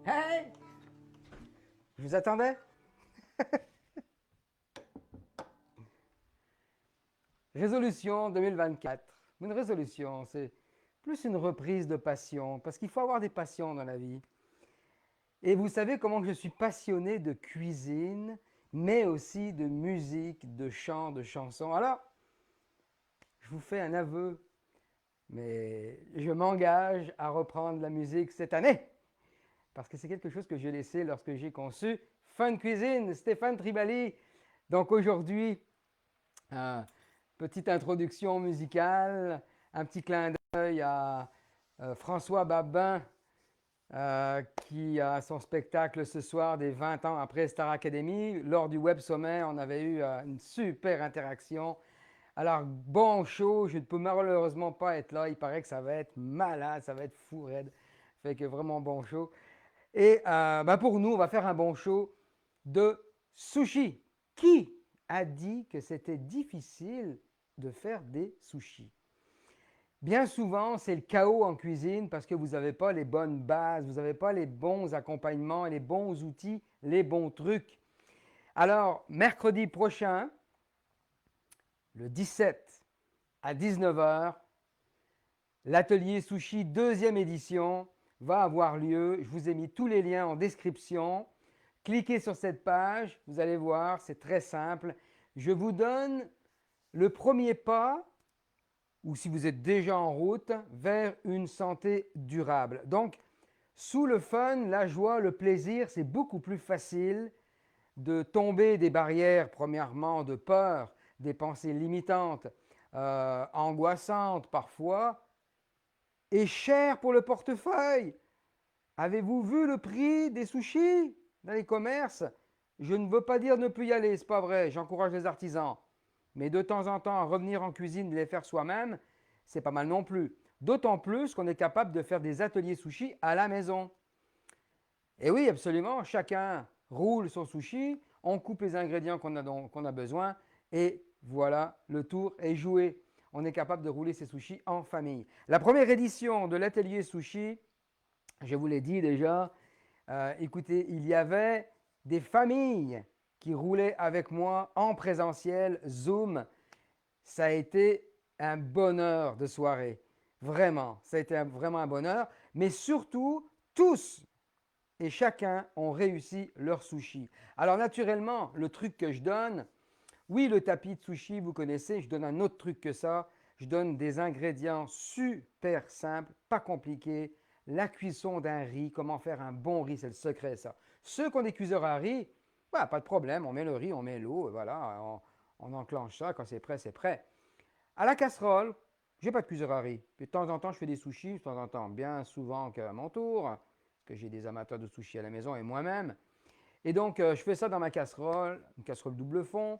Hey! Je vous attendais? Résolution 2024. Une résolution, c'est plus une reprise de passion, parce qu'il faut avoir des passions dans la vie. Et vous savez comment je suis passionné de cuisine, mais aussi de musique, de chant, de chansons. Alors, je vous fais un aveu, mais je m'engage à reprendre la musique cette année, parce que c'est quelque chose que j'ai laissé lorsque j'ai conçu Fun Cuisine, Stéphane Tribali. Donc aujourd'hui, petite introduction musicale, un petit clin d'œil à François Babin, qui a son spectacle ce soir des 20 ans après Star Academy. Lors du Web Sommet, on avait eu une super interaction. Alors, bon show, je ne peux malheureusement pas être là. Il paraît que ça va être malade, ça va être fou raide. Fait que vraiment bon show. Et pour nous, on va faire un bon show de sushi. Qui a dit que c'était difficile de faire des sushis? Bien souvent, c'est le chaos en cuisine parce que vous n'avez pas les bonnes bases, vous n'avez pas les bons accompagnements, les bons outils, les bons trucs. Alors, mercredi prochain, le 17 à 19 heures, l'atelier sushi deuxième édition va avoir lieu. Je vous ai mis tous les liens en description. Cliquez sur cette page, vous allez voir, c'est très simple. Je vous donne le premier pas, ou si vous êtes déjà en route, vers une santé durable. Donc, sous le fun, la joie, le plaisir, c'est beaucoup plus facile de tomber des barrières, premièrement, de peur, des pensées limitantes, angoissantes parfois, et chères pour le portefeuille. Avez-vous vu le prix des sushis dans les commerces? Je ne veux pas dire ne plus y aller, c'est pas vrai, j'encourage les artisans. Mais de temps en temps, revenir en cuisine et les faire soi-même, c'est pas mal non plus. D'autant plus qu'on est capable de faire des ateliers sushis à la maison. Et oui, absolument, chacun roule son sushi, on coupe les ingrédients qu'on a besoin et voilà, le tour est joué. On est capable de rouler ses sushis en famille. La première édition de l'atelier sushi, je vous l'ai dit déjà, écoutez, il y avait des familles qui roulaient avec moi en présentiel, Zoom. Ça a été un bonheur de soirée. Vraiment, ça a été vraiment un bonheur. Mais surtout, tous et chacun ont réussi leur sushi. Alors naturellement, le truc que je donne, oui, le tapis de sushi, vous connaissez, je donne un autre truc que ça. Je donne des ingrédients super simples, pas compliqués. La cuisson d'un riz, comment faire un bon riz, c'est le secret ça. Ceux qui ont des cuiseurs à riz, bah, pas de problème, on met le riz, on met l'eau, voilà, on enclenche ça, quand c'est prêt, c'est prêt. À la casserole, j'ai pas de cuiseur à riz. Puis de temps en temps, je fais des sushis, de temps en temps, bien souvent qu'à mon tour, que j'ai des amateurs de sushis à la maison et moi-même. Et donc, je fais ça dans ma casserole, une casserole double fond,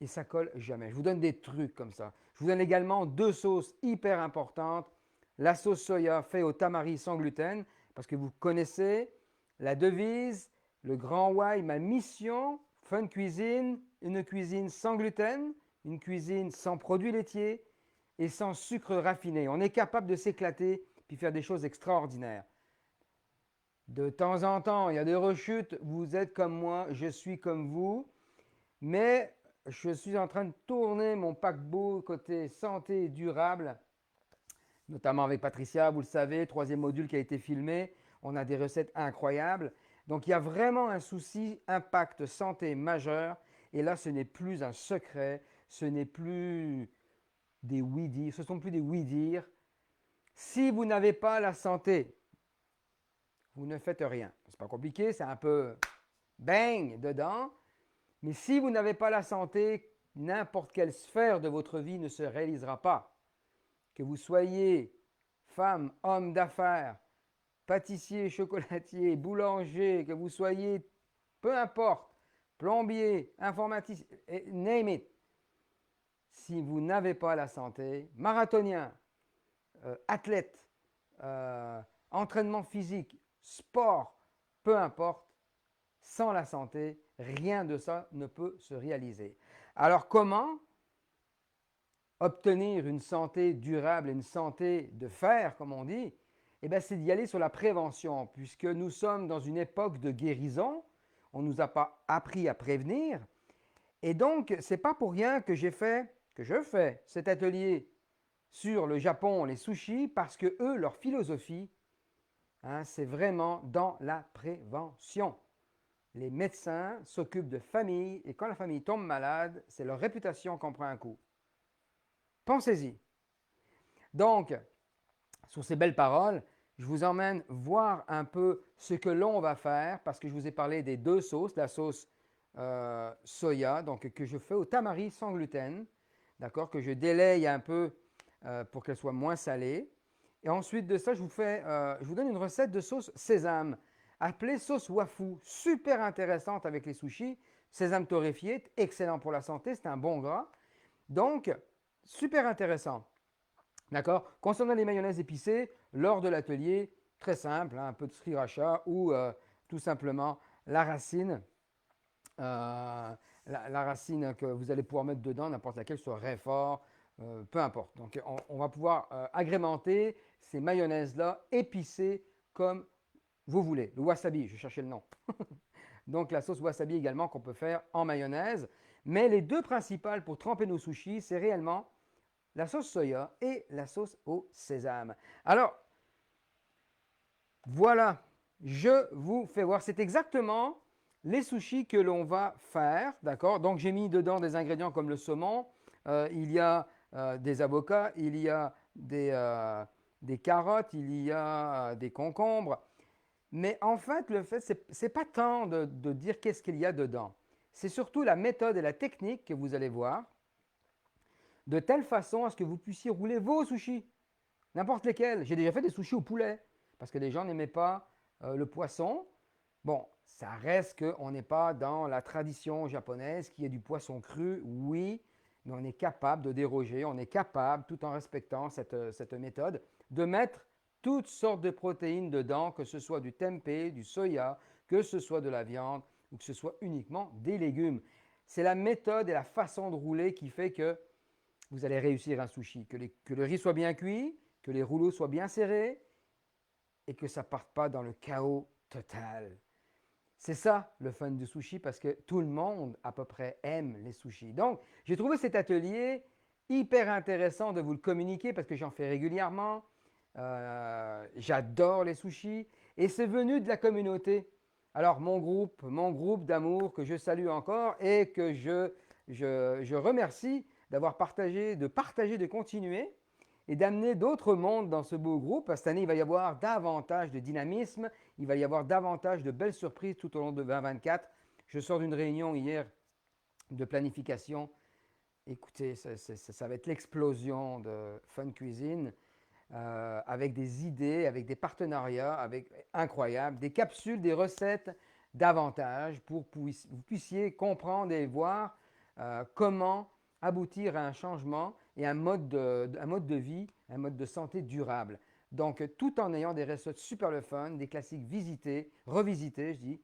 et ça colle jamais. Je vous donne des trucs comme ça. Je vous donne également deux sauces hyper importantes. La sauce soya faite au tamari sans gluten, parce que vous connaissez la devise, le grand why, ma mission, Fun Cuisine, une cuisine sans gluten, une cuisine sans produits laitiers et sans sucre raffiné. On est capable de s'éclater puis faire des choses extraordinaires. De temps en temps, il y a des rechutes. Vous êtes comme moi, je suis comme vous. Mais je suis en train de tourner mon paquebot côté santé durable, notamment avec Patricia, vous le savez, troisième module qui a été filmé. On a des recettes incroyables. Donc il y a vraiment un souci impact santé majeur. Et là, ce n'est plus un secret, ce n'est plus des oui-dire, ce ne sont plus des oui-dire. Si vous n'avez pas la santé, vous ne faites rien. C'est pas compliqué, c'est un peu bang dedans. Mais si vous n'avez pas la santé, n'importe quelle sphère de votre vie ne se réalisera pas. Que vous soyez femme, homme d'affaires, pâtissier, chocolatier, boulanger, que vous soyez, peu importe, plombier, informaticien, name it. Si vous n'avez pas la santé, marathonien, athlète, entraînement physique, sport, peu importe, sans la santé, rien de ça ne peut se réaliser. Alors comment obtenir une santé durable, une santé de fer, comme on dit? eh ben, c'est d'y aller sur la prévention, puisque nous sommes dans une époque de guérison. On ne nous a pas appris à prévenir. Et donc, ce n'est pas pour rien que je fais cet atelier sur le Japon, les sushis, parce que eux, leur philosophie, hein, c'est vraiment dans la prévention. Les médecins s'occupent de famille et quand la famille tombe malade, c'est leur réputation qu'on prend un coup. Pensez-y. Donc, sur ces belles paroles, je vous emmène voir un peu ce que l'on va faire parce que je vous ai parlé des deux sauces, la sauce soya, donc que je fais au tamari sans gluten, d'accord, que je délaye un peu pour qu'elle soit moins salée. Et ensuite de ça, je vous donne une recette de sauce sésame, appelée sauce wafu, super intéressante avec les sushis. Sésame torréfié, excellent pour la santé, c'est un bon gras. Donc, super intéressant. D'accord? Concernant les mayonnaises épicées, lors de l'atelier, très simple, hein, un peu de sriracha ou tout simplement la racine. La racine que vous allez pouvoir mettre dedans, n'importe laquelle, soit réfort, peu importe. Donc, on va pouvoir agrémenter ces mayonnaises-là épicées comme vous voulez. Le wasabi, je cherchais le nom. Donc, la sauce wasabi également qu'on peut faire en mayonnaise. Mais les deux principales pour tremper nos sushis, c'est réellement la sauce soya et la sauce au sésame. Alors, voilà, je vous fais voir. C'est exactement les sushis que l'on va faire, d'accord? Donc, j'ai mis dedans des ingrédients comme le saumon, il y a des avocats, il y a des carottes, il y a des concombres. Mais en fait, ce n'est pas tant de dire qu'est-ce qu'il y a dedans. C'est surtout la méthode et la technique que vous allez voir, de telle façon à ce que vous puissiez rouler vos sushis, n'importe lesquels. J'ai déjà fait des sushis au poulet, parce que les gens n'aimaient pas le poisson. Bon, ça reste qu'on n'est pas dans la tradition japonaise qui est du poisson cru, oui, mais on est capable de déroger, on est capable, tout en respectant cette méthode, de mettre toutes sortes de protéines dedans, que ce soit du tempeh, du soya, que ce soit de la viande ou que ce soit uniquement des légumes. C'est la méthode et la façon de rouler qui fait que vous allez réussir un sushi, que le riz soit bien cuit, que les rouleaux soient bien serrés et que ça ne parte pas dans le chaos total. C'est ça le fun du sushi parce que tout le monde à peu près aime les sushis. Donc, j'ai trouvé cet atelier hyper intéressant de vous le communiquer parce que j'en fais régulièrement. J'adore les sushis et c'est venu de la communauté. Alors, mon groupe d'amour que je salue encore et que je remercie d'avoir partagé, de continuer et d'amener d'autres mondes dans ce beau groupe. Cette année, il va y avoir davantage de dynamisme, il va y avoir davantage de belles surprises tout au long de 2024. Je sors d'une réunion hier de planification. Écoutez, ça va être l'explosion de Fun Cuisine avec des idées, avec des partenariats incroyables, des capsules, des recettes davantage pour que vous puissiez comprendre et voir comment aboutir à un changement et un mode de vie, un mode de santé durable. Donc, tout en ayant des recettes super le fun, des classiques visités, revisités, je dis.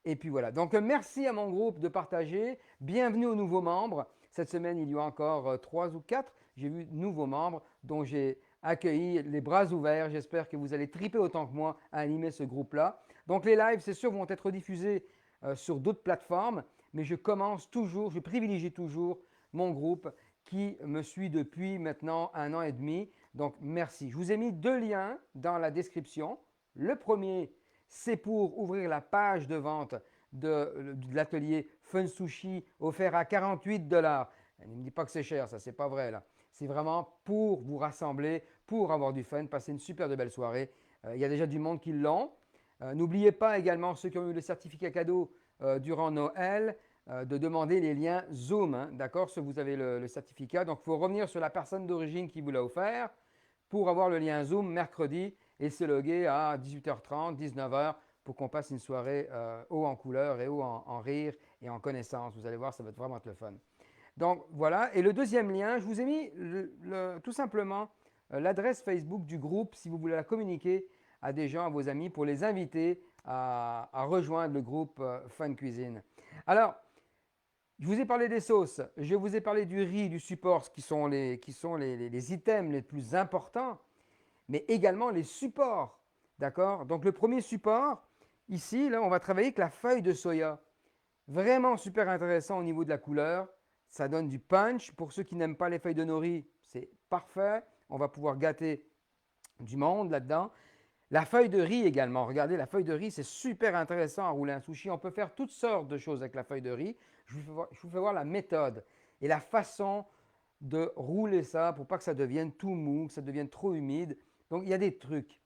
Et puis voilà. Donc, merci à mon groupe de partager. Bienvenue aux nouveaux membres. Cette semaine, il y a encore 3 ou 4. J'ai vu de nouveaux membres dont j'ai accueilli les bras ouverts. J'espère que vous allez triper autant que moi à animer ce groupe-là. Donc, les lives, c'est sûr, vont être diffusés sur d'autres plateformes. Mais je privilégie toujours mon groupe qui me suit depuis maintenant 1 an et demi. Donc, merci. Je vous ai mis 2 liens dans la description. Le premier, c'est pour ouvrir la page de vente de l'atelier Fun Sushi offert à 48 $. Ne me dis pas que c'est cher, ça, c'est pas vrai là. C'est vraiment pour vous rassembler, pour avoir du fun, passer une super de belle soirée. Il y a déjà du monde qui l'ont. N'oubliez pas également ceux qui ont eu le certificat cadeau durant Noël, de demander les liens Zoom, hein, d'accord, si vous avez le certificat. Donc, il faut revenir sur la personne d'origine qui vous l'a offert pour avoir le lien Zoom mercredi et se loguer à 18h30, 19h pour qu'on passe une soirée haut en couleur et haut en rire et en connaissance. Vous allez voir, ça va être vraiment le fun. Donc, voilà. Et le deuxième lien, je vous ai mis tout simplement l'adresse Facebook du groupe si vous voulez la communiquer à des gens, à vos amis, pour les inviter à rejoindre le groupe Fun Cuisine. Alors, je vous ai parlé des sauces, je vous ai parlé du riz, du support, qui sont les items les plus importants, mais également les supports D'accord? Donc, le premier support, ici, là, on va travailler avec la feuille de soya. Vraiment super intéressant au niveau de la couleur. Ça donne du punch. Pour ceux qui n'aiment pas les feuilles de nori, c'est parfait. On va pouvoir gâter du monde là-dedans. La feuille de riz également. Regardez, la feuille de riz, c'est super intéressant à rouler un sushi. On peut faire toutes sortes de choses avec la feuille de riz. Je vous fais voir la méthode et la façon de rouler ça pour pas que ça devienne tout mou, que ça devienne trop humide. Donc, il y a des trucs.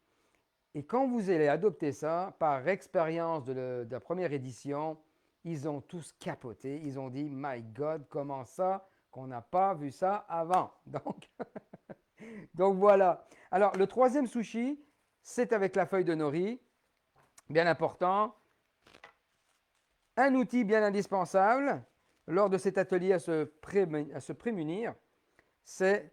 Et quand vous allez adopter ça, par expérience de la première édition, ils ont tous capoté. Ils ont dit, My God, comment ça qu'on n'a pas vu ça avant? Donc voilà. Alors, le troisième sushi, c'est avec la feuille de nori. Bien important. Un outil bien indispensable lors de cet atelier à se prémunir, c'est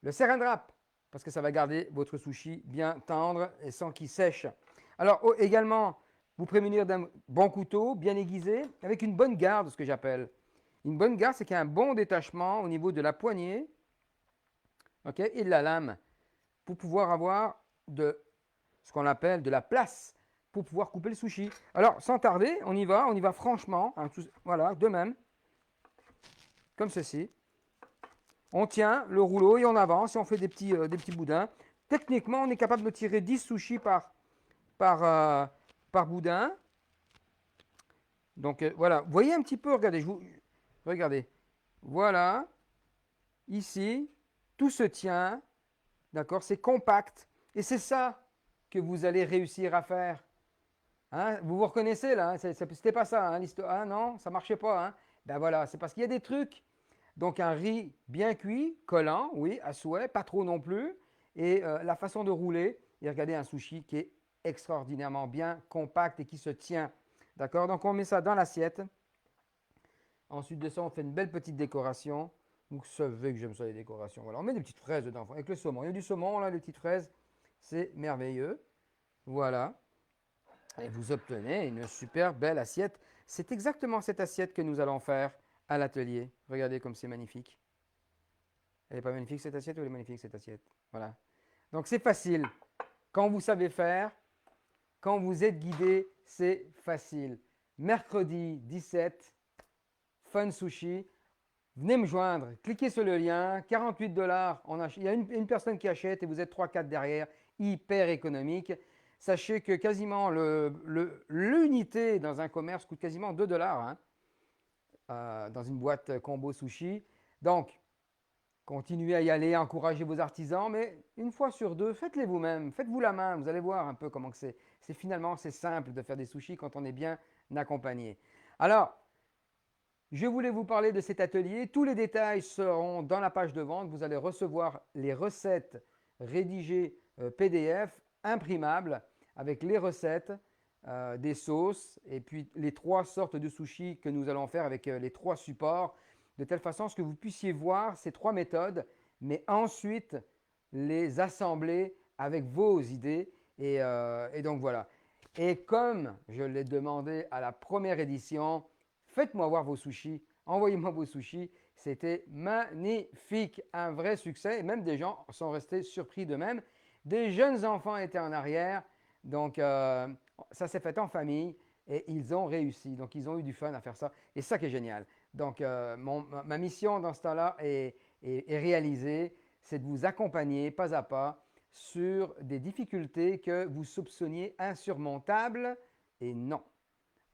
le saran wrap, parce que ça va garder votre sushi bien tendre et sans qu'il sèche. Alors également, vous prémunir d'un bon couteau, bien aiguisé, avec une bonne garde, ce que j'appelle. Une bonne garde, c'est qu'il y a un bon détachement au niveau de la poignée, ok, et de la lame, pour pouvoir avoir ce qu'on appelle de la place, pour pouvoir couper le sushi. Alors, sans tarder, on y va franchement, hein, voilà, de même, comme ceci. On tient le rouleau et on avance et on fait des petits boudins. Techniquement, on est capable de tirer 10 sushis par boudin. Donc voilà, vous voyez un petit peu, regardez, regardez. Voilà, ici, tout se tient, d'accord, c'est compact. Et c'est ça que vous allez réussir à faire. Hein, vous vous reconnaissez là, hein, c'était pas ça, hein, l'histoire. Ah non, ça marchait pas. Hein. Ben voilà, c'est parce qu'il y a des trucs. Donc un riz bien cuit, collant, oui, à souhait, pas trop non plus. Et la façon de rouler, et regardez un sushi qui est extraordinairement bien compact et qui se tient. D'accord? Donc on met ça dans l'assiette. Ensuite de ça, on fait une belle petite décoration. Vous savez que j'aime ça les décorations. Voilà, on met des petites fraises dedans avec le saumon. Il y a du saumon là, des petites fraises. C'est merveilleux. Voilà. Et vous obtenez une super belle assiette. C'est exactement cette assiette que nous allons faire à l'atelier. Regardez comme c'est magnifique. Elle n'est pas magnifique cette assiette ou elle est magnifique cette assiette? Voilà. Donc c'est facile. Quand vous savez faire, quand vous êtes guidé, c'est facile. Mercredi 17, Fun Sushi. Venez me joindre. Cliquez sur le lien. 48 $. Il y a une personne qui achète et vous êtes 3-4 derrière. Hyper économique. Sachez que quasiment l'unité dans un commerce coûte quasiment 2 $, hein, dans une boîte combo sushi. Donc, continuez à y aller, encouragez vos artisans, mais une fois sur deux, faites-les vous-même, faites-vous la main, vous allez voir un peu comment c'est. C'est simple de faire des sushis quand on est bien accompagné. Alors, je voulais vous parler de cet atelier. Tous les détails seront dans la page de vente. Vous allez recevoir les recettes rédigées PDF, imprimables, avec les recettes, des sauces et puis les 3 sortes de sushis que nous allons faire avec les 3 supports, de telle façon à ce que vous puissiez voir ces 3 méthodes, mais ensuite les assembler avec vos idées. Et donc voilà. Et comme je l'ai demandé à la première édition, faites-moi voir vos sushis, envoyez-moi vos sushis. C'était magnifique, un vrai succès. Et même des gens sont restés surpris d'eux-mêmes. Des jeunes enfants étaient en arrière. Donc, ça s'est fait en famille et ils ont réussi. Donc, ils ont eu du fun à faire ça. Et ça qui est génial. Donc, ma mission dans ce temps-là est réalisée. C'est de vous accompagner pas à pas sur des difficultés que vous soupçonniez insurmontables. Et non,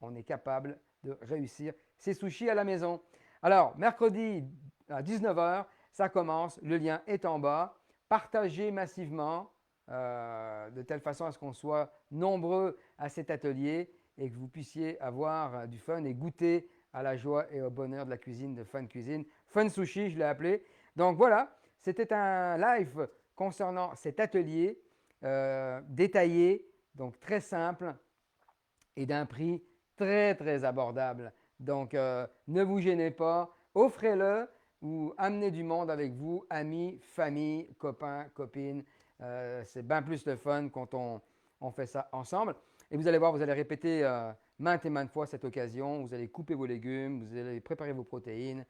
on est capable de réussir ces sushis à la maison. Alors, mercredi à 19 h, ça commence. Le lien est en bas. Partagez massivement de telle façon à ce qu'on soit nombreux à cet atelier et que vous puissiez avoir du fun et goûter à la joie et au bonheur de la cuisine de Fun Cuisine. Fun Sushi, je l'ai appelé. Donc voilà, c'était un live concernant cet atelier détaillé, donc très simple et d'un prix très très abordable. Donc ne vous gênez pas, offrez-le ou amenez du monde avec vous, amis, famille, copains, copines. C'est bien plus de fun quand on fait ça ensemble. Et vous allez voir, vous allez répéter maintes et maintes fois cette occasion. Vous allez couper vos légumes, vous allez préparer vos protéines,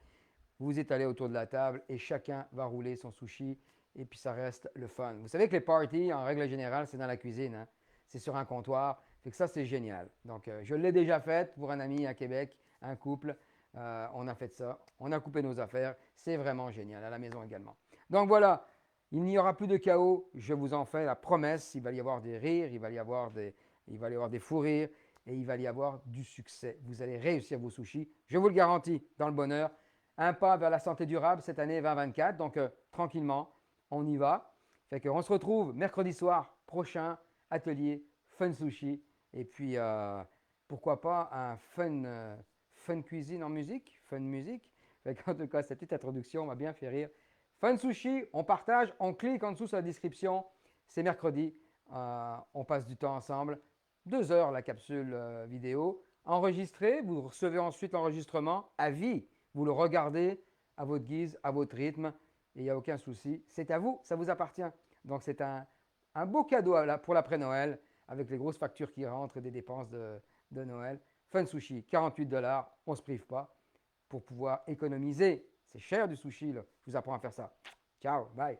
vous vous étalez autour de la table et chacun va rouler son sushi et puis ça reste le fun. Vous savez que les parties, en règle générale, c'est dans la cuisine, hein. C'est sur un comptoir. Fait que ça, c'est génial. Donc, je l'ai déjà fait pour un ami à Québec, un couple. On a fait ça. On a coupé nos affaires. C'est vraiment génial. À la maison également. Donc voilà, il n'y aura plus de chaos. Je vous en fais la promesse. Il va y avoir des rires, il va y avoir des fous rires et il va y avoir du succès. Vous allez réussir vos sushis. Je vous le garantis, dans le bonheur. Un pas vers la santé durable cette année 2024. Donc, tranquillement, on y va. Fait qu'on se retrouve mercredi soir prochain, atelier Fun Sushi. Et puis, pourquoi pas un fun cuisine en musique, fun musique. En tout cas, cette petite introduction m'a bien fait rire. Fun Sushi, on partage, on clique en dessous sur la description. C'est mercredi, on passe du temps ensemble. 2 heures la capsule vidéo. Enregistrée, vous recevez ensuite l'enregistrement à vie. Vous le regardez à votre guise, à votre rythme, et il n'y a aucun souci. C'est à vous, ça vous appartient. Donc c'est un beau cadeau pour l'après-Noël, avec les grosses factures qui rentrent et des dépenses de Noël. Fun Sushi, 48 $, on ne se prive pas pour pouvoir économiser. C'est cher du sushi, là. Je vous apprends à faire ça. Ciao, bye.